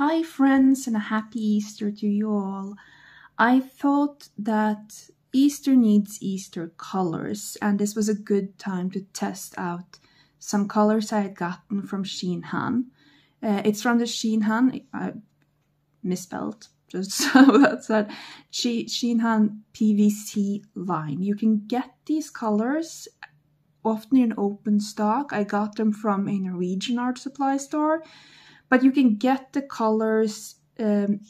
Hi friends, and a happy Easter to you all. I thought that Easter needs Easter colors, and this was a good time to test out some colors I had gotten from Shinhan. It's from the Shinhan, misspelled, just so that's that, Shinhan PWC line. You can get these colors often in open stock. I got them from a Norwegian art supply store. But you can get the colors in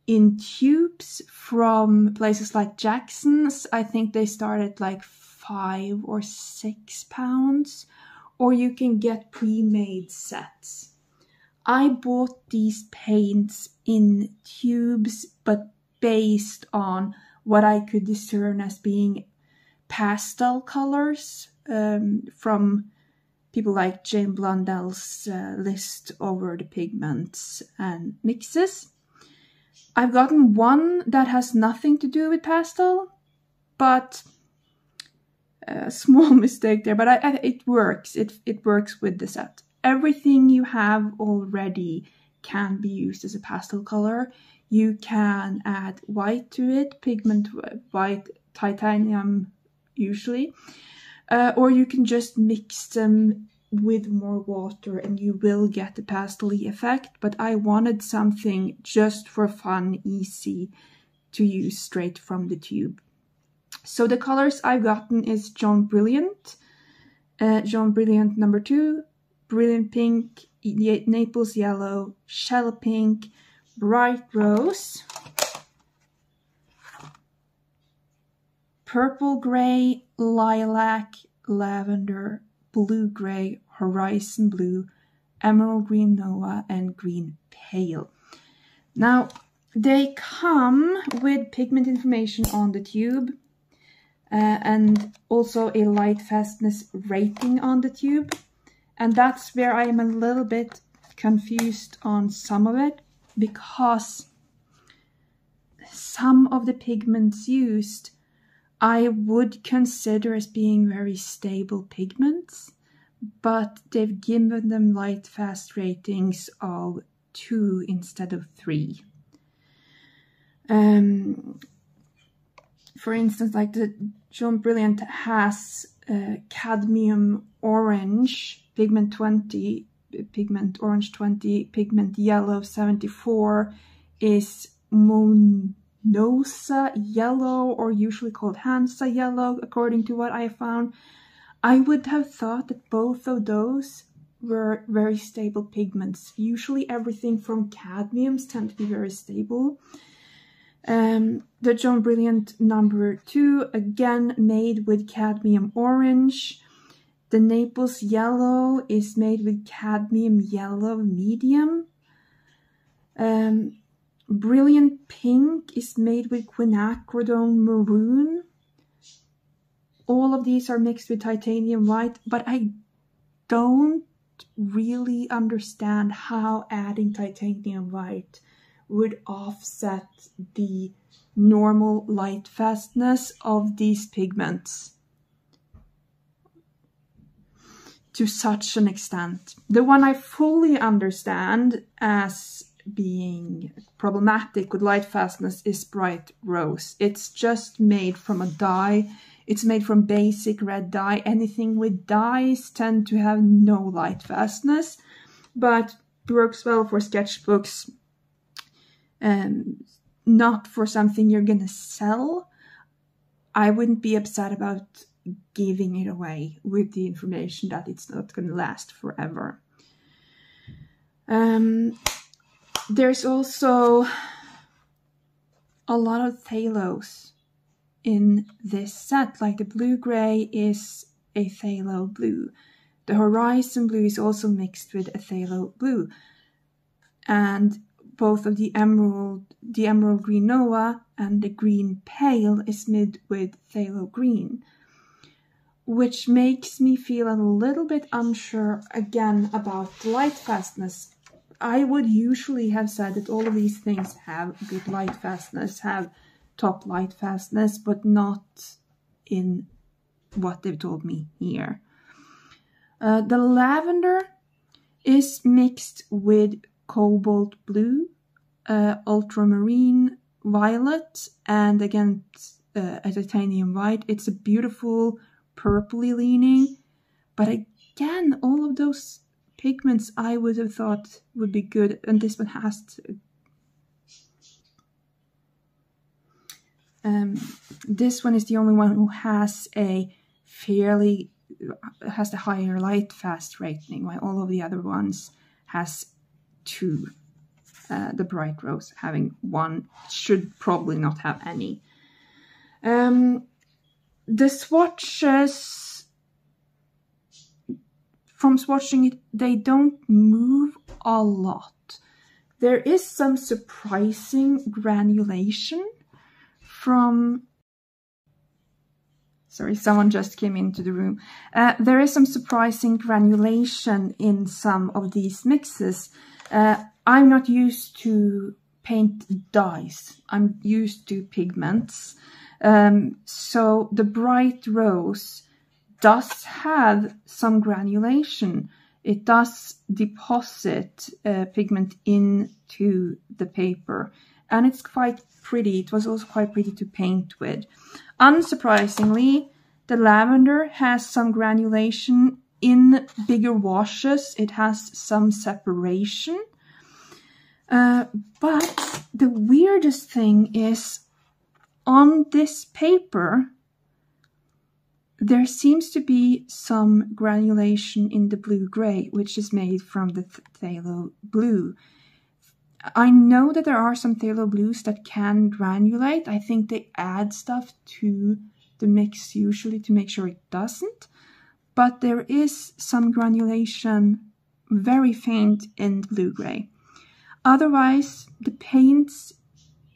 tubes from places like Jackson's. I think they start at like £5 or £6. Or you can get pre-made sets. I bought these paints in tubes, but based on what I could discern as being pastel colors from people like Jane Blundell's list over the pigments and mixes. I've gotten one that has nothing to do with pastel, but a small mistake there, but it works. It works with the set. Everything you have already can be used as a pastel color. You can add white to it, pigment white, titanium usually. Or you can just mix them with more water and you will get the pastel-y effect. But I wanted something just for fun, easy to use straight from the tube. So the colors I've gotten is Jaune Brilliant, Jaune Brilliant number 2, Brilliant Pink, Naples Yellow, Shell Pink, Bright Rose, Purple Gray, Lilac, Lavender, Blue Gray, Horizon Blue, Emerald Green Noah, and Green Pale. Now, they come with pigment information on the tube and also a light fastness rating on the tube. And that's where I am a little bit confused on some of it, because some of the pigments used I would consider as being very stable pigments, but they've given them light fast ratings of 2 instead of 3. For instance, like the Jaune Brilliant has cadmium orange, pigment 20, pigment orange 20, pigment yellow 74 is Monosa yellow, or usually called Hansa yellow, according to what I found. I would have thought that both of those were very stable pigments. Usually everything from cadmiums tend to be very stable. The Jaune Brilliant number 2, again made with cadmium orange. The Naples Yellow is made with cadmium yellow medium. Brilliant Pink is made with quinacridone maroon. All of these are mixed with titanium white, but I don't really understand how adding titanium white would offset the normal light fastness of these pigments to such an extent. The one I fully understand as being problematic with light fastness is Bright Rose. It's just made from a dye. It's made from basic red dye. Anything with dyes tend to have no light fastness, but works well for sketchbooks and not for something you're gonna sell. I wouldn't be upset about giving it away with the information that it's not gonna last forever. There's also a lot of phthalos in this set, like the blue gray is a phthalo blue. The horizon blue is also mixed with a phthalo blue. And both of the emerald green Noah and the green pale is made with phthalo green, which makes me feel a little bit unsure again about the light fastness. I would usually have said that all of these things have good light fastness, have top light fastness, but not in what they've told me here. The lavender is mixed with cobalt blue, ultramarine violet, and again a titanium white. It's a beautiful purpley leaning, but again, all of those pigments I would have thought would be good, and this one has to. This one is the only one who has a fairly has the higher light fast rating, while all of the other ones has 2. The bright rose having 1, should probably not have any. The swatches, from swatching it, they don't move a lot. There is some surprising granulation from... Sorry, someone just came into the room. There is some surprising granulation in some of these mixes. I'm not used to paint dyes. I'm used to pigments. So the bright rose does have some granulation. It does deposit pigment into the paper, and it's quite pretty. It was also quite pretty to paint with. Unsurprisingly, the lavender has some granulation in bigger washes. It has some separation. But the weirdest thing is, on this paper, there seems to be some granulation in the blue-gray, which is made from the phthalo blue. I know that there are some phthalo blues that can granulate. I think they add stuff to the mix usually to make sure it doesn't. But there is some granulation, very faint, in blue-gray. Otherwise, the paints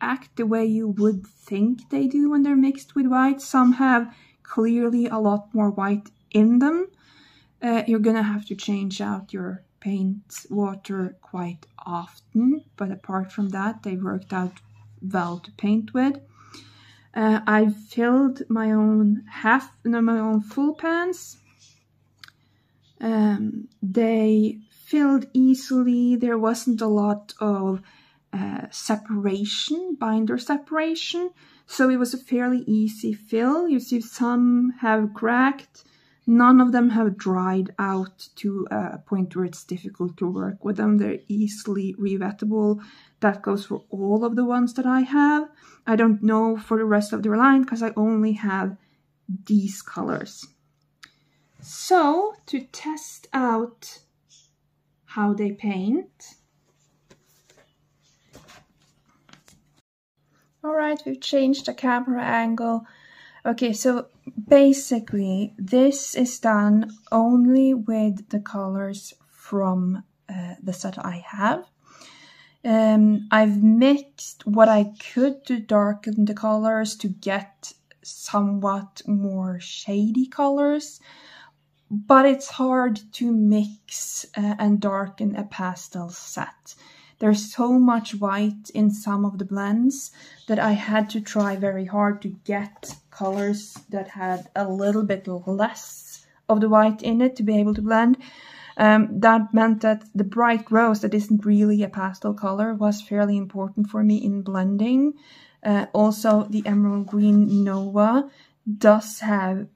act the way you would think they do when they're mixed with white. Some have clearly a lot more white in them. You're gonna have to change out your paint water quite often, but apart from that, they worked out well to paint with. I've filled my own full pans. They filled easily. There wasn't a lot of separation, binder separation, so it was a fairly easy fill. You see some have cracked. None of them have dried out to a point where it's difficult to work with them. They're easily rewettable. That goes for all of the ones that I have. I don't know for the rest of their line because I only have these colors. So, to test out how they paint. Alright, we've changed the camera angle. Okay, so basically this is done only with the colors from the set I have. I've mixed what I could to darken the colors to get somewhat more shady colors, but it's hard to mix and darken a pastel set. There's so much white in some of the blends that I had to try very hard to get colors that had a little bit less of the white in it to be able to blend. That meant that the bright rose, that isn't really a pastel color, was fairly important for me in blending. Also, the emerald green Nova does have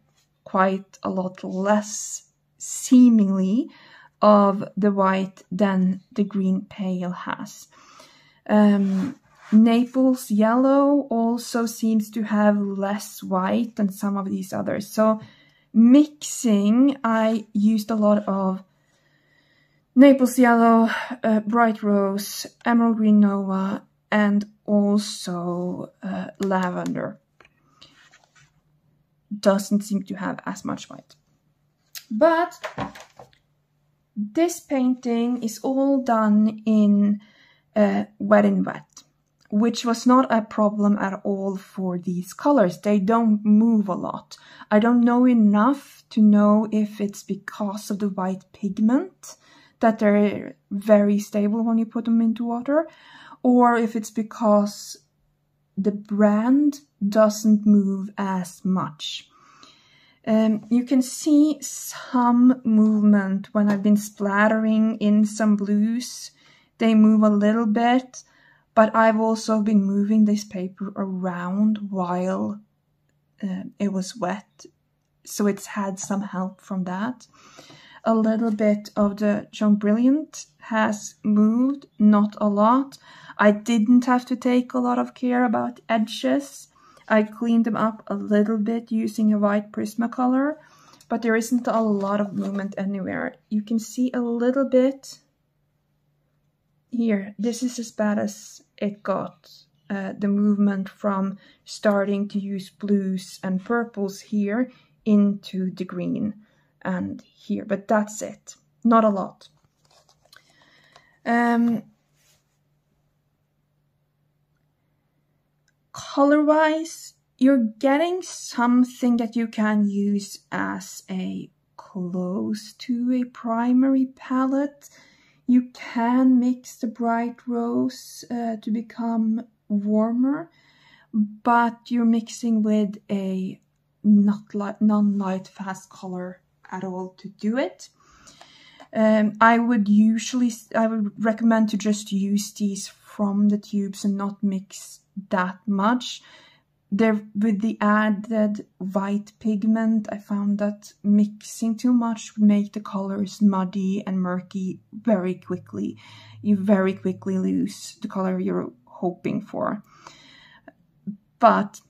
quite a lot less, seemingly, of the white than the green pale has. Naples yellow also seems to have less white than some of these others. So mixing, I used a lot of Naples yellow, bright rose, emerald green Nova, and also lavender. Doesn't seem to have as much white. But this painting is all done in wet in wet, which was not a problem at all for these colors. They don't move a lot. I don't know enough to know if it's because of the white pigment that they're very stable when you put them into water, or if it's because the brand doesn't move as much. You can see some movement when I've been splattering in some blues They move a little bit, but I've also been moving this paper around while it was wet, so it's had some help from that. A little bit of the John Brilliant has moved, not a lot. I didn't have to take a lot of care about edges. I cleaned them up a little bit using a white Prismacolor, but there isn't a lot of movement anywhere. You can see a little bit here. This is as bad as it got. The movement from starting to use blues and purples here into the green and here, but that's it. Not a lot. Color-wise, you're getting something that you can use as a close to a primary palette. You can mix the bright rose to become warmer, but you're mixing with a non-light fast color at all to do it. I would recommend to just use these from the tubes and not mix that much. With the added white pigment, I found that mixing too much would make the colors muddy and murky very quickly. You very quickly lose the color you're hoping for. But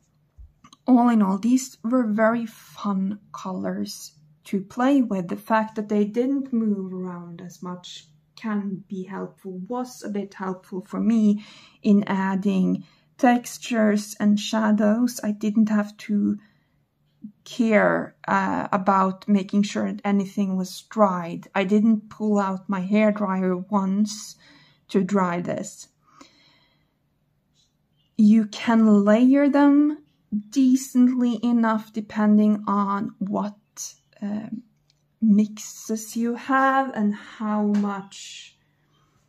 all in all, these were very fun colors to play with. The fact that they didn't move around as much was a bit helpful for me in adding textures and shadows. I didn't have to care about making sure that anything was dried. I didn't pull out my hairdryer once to dry this. You can layer them decently enough depending on what mixes you have and how much,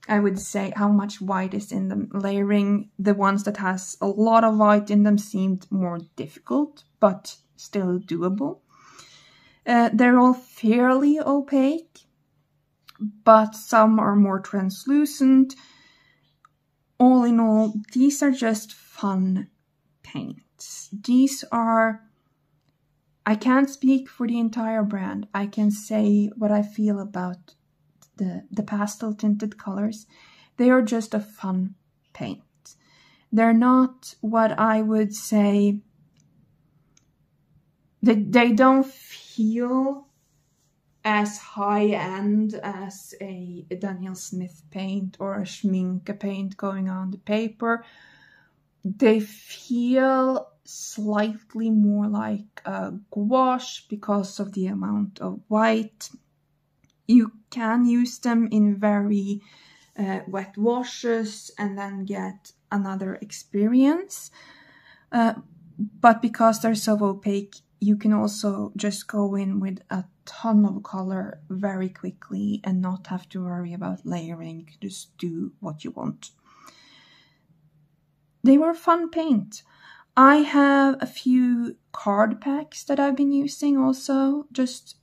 I would say, how much white is in them. Layering the ones that has a lot of white in them seemed more difficult, but still doable. They're all fairly opaque, but some are more translucent. All in all, these are just fun paints. These are, I can't speak for the entire brand. I can say what I feel about the pastel tinted colors. They are just a fun paint. They're not what I would say, they don't feel as high-end as a Daniel Smith paint or a Schmincke paint going on the paper. They feel slightly more like a gouache because of the amount of white. You can use them in very wet washes and then get another experience. But because they're so opaque, you can also just go in with a ton of color very quickly and not have to worry about layering. You can just do what you want. They were fun paint. I have a few card packs that I've been using also, just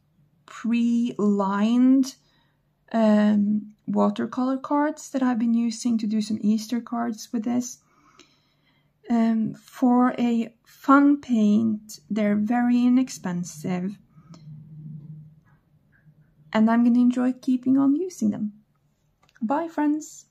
pre-lined watercolor cards that I've been using to do some Easter cards with this. For a fun paint, they're very inexpensive, and I'm going to enjoy keeping on using them. Bye, friends!